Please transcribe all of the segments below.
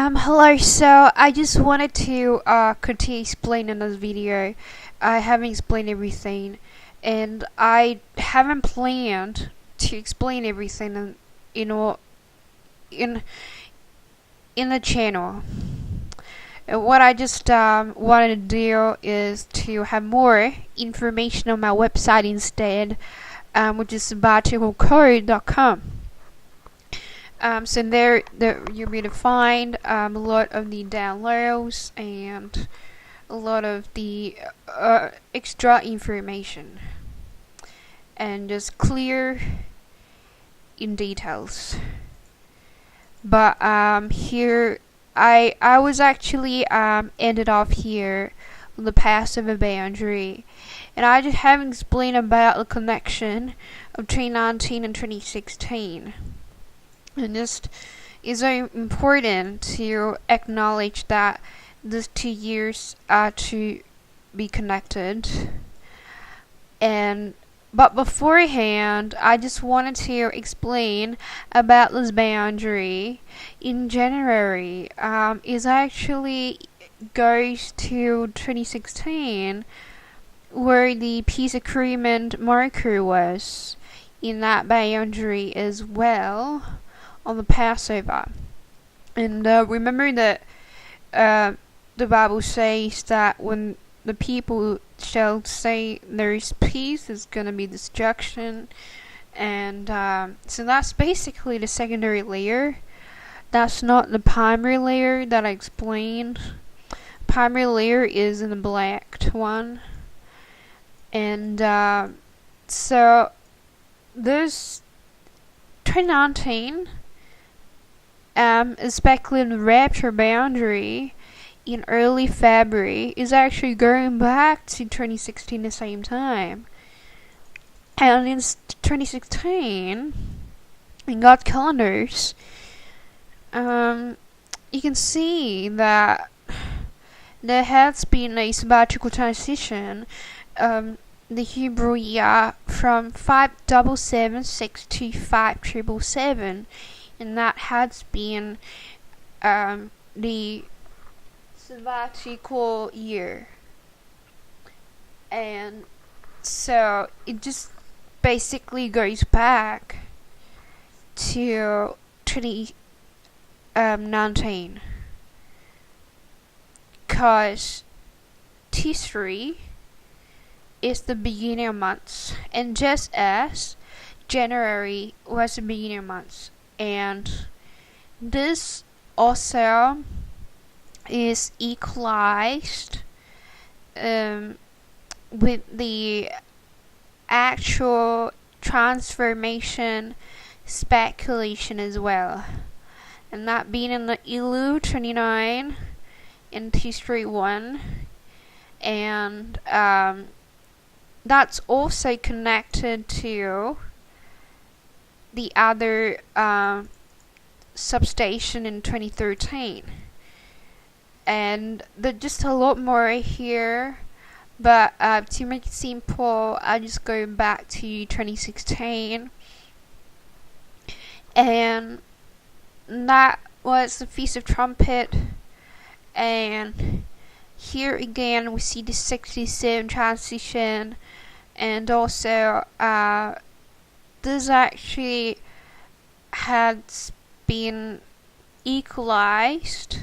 Hello. So I just wanted to continue explaining this video. I haven't explained everything, and I haven't planned to explain everything in in the channel. What I just wanted to do is to have more information on my website instead, which is sabbaticalcode.com. So there you'll be able to find a lot of the downloads and a lot of the extra information, and just clear in details. But here I was actually ended off here on the Passover boundary, and I just haven't explained about the connection of 2019 and 2016. And this is very important to acknowledge that these 2 years are to be connected. But beforehand, I just wanted to explain about this boundary. In January, is actually goes to 2016, where the peace agreement marker was in that boundary as well, on the Passover. And remember that the Bible says that when the people shall say there is peace, there's going to be destruction. And so that's basically the secondary layer. That's not the primary layer that I explained. Primary layer is in the black one. And so there's 2019, especially the rapture boundary in early February, is actually going back to 2016 the same time. And in 2016, in God's calendars, you can see that there has been a sabbatical transition, the Hebrew year, from 5776 to 5777, and that has been the sabbatical year. And so it just basically goes back to 2019, because T3 is the beginning of months, and just as January was the beginning of months, and this also is equalized with the actual transformation speculation as well, and that being in the Elul 29 and T3 1, and that's also connected to the other substation in 2013. And there's just a lot more here, but to make it simple, I just go back to 2016, and that was the Feast of Trumpet. And here again we see the 67 transition, and also this actually has been equalized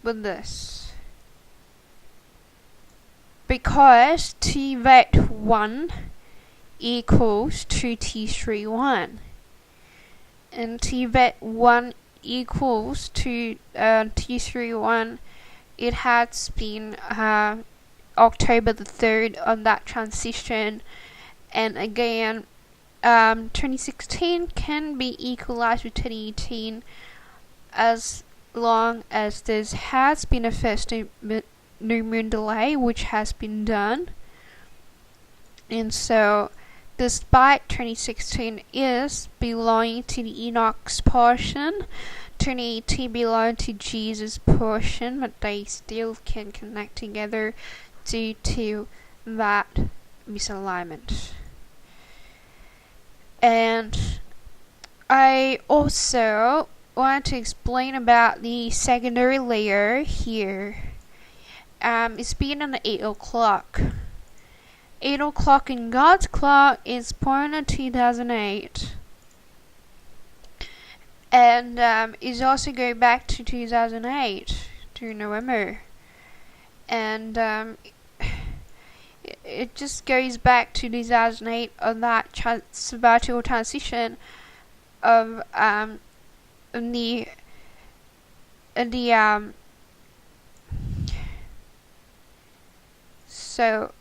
with this, because Tvet 1 equals to T3 1, and Tvet 1 equals to T3 1. It has been October the 3rd on that transition, and again 2016 can be equalized with 2018 as long as there has been a first new moon delay, which has been done. And so despite 2016 is belonging to the Enoch's portion, 2018 belong to Jesus' portion, but they still can connect together due to that misalignment. And I also want to explain about the secondary layer here. It's being on 8 o'clock. 8 o'clock in God's clock is born in 2008. And is also going back to 2008, to November. And it just goes back to 2008 on that sabbatical transition of the so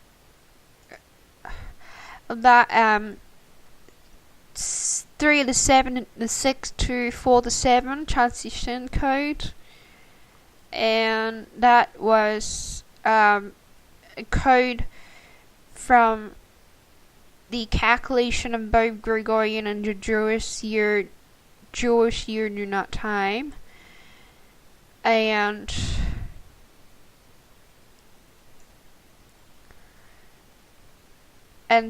that 3 to 7, the 6 to 4 to 7 transition code, and that was a code from the calculation of both Gregorian and the Jewish year lunar time, and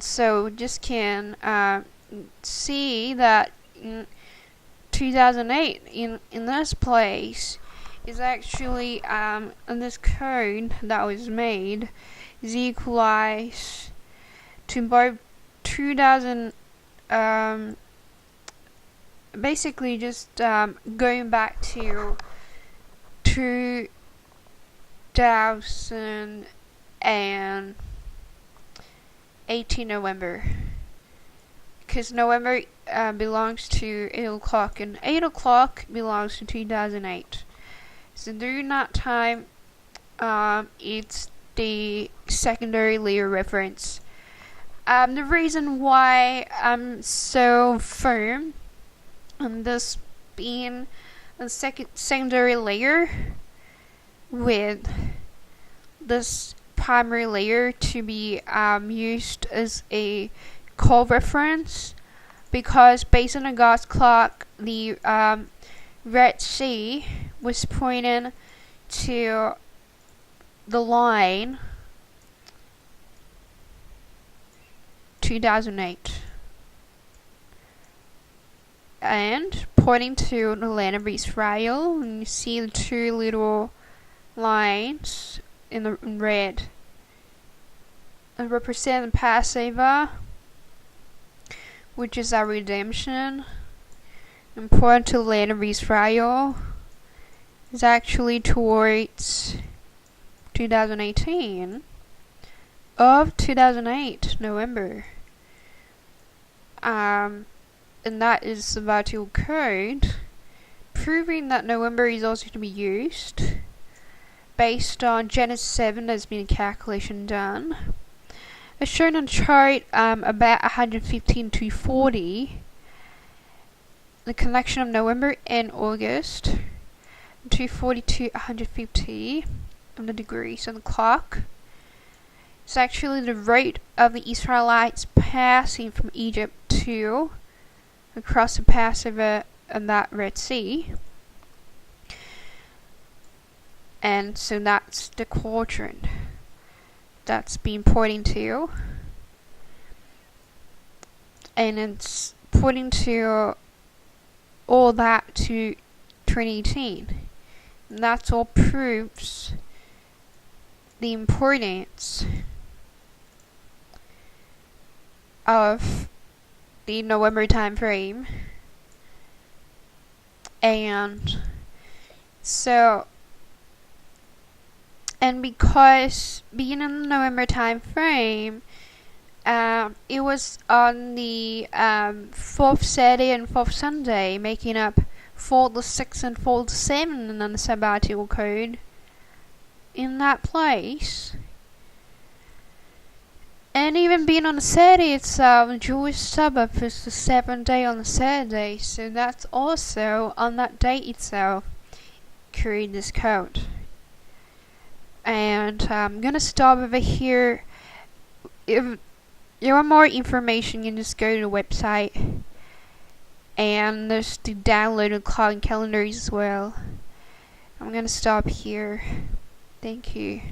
so just can see that in 2008 in this place is actually in this code that was made is equalized to both 2000 basically just going back to 2018 November, because November belongs to 8 o'clock and 8 o'clock belongs to 2008. So during that time, it's the secondary layer reference. The reason why I'm so firm on this being a secondary layer with this primary layer to be used as a call reference, because based on the God's clock, the Red Sea was pointing to the line 2008 and pointing to the land of Israel, and you see the two little lines in red that represent the Passover, which is our redemption, and pointing to the land of Israel is actually towards 2018 of 2008 November. And that is Sabbatical code, proving that November is also to be used based on Genesis 7. There's been a calculation done. As shown on the chart, about 115 to 40, the connection of November and August, 240 to 150 on the degrees on the clock. It's actually the rate of the Israelites passing from Egypt to across the Passover and that Red Sea. And so that's the quadrant that's been pointing to. And it's pointing to all that to 2018. And that's all proves the importance of the November time frame. And so, and because being in the November time frame, it was on the 4th Saturday and 4th Sunday, making up 4 to 6 and 4 to 7 on the Sabbatical code in that place. And even being on the Saturday itself, the Jewish Sabbath is the 7th day on the Saturday, so that's also on that day itself create this code. And I'm gonna stop over here. If you want more information, you can just go to the website, and there's the downloaded clock and calendars as well. I'm gonna stop here. Thank you.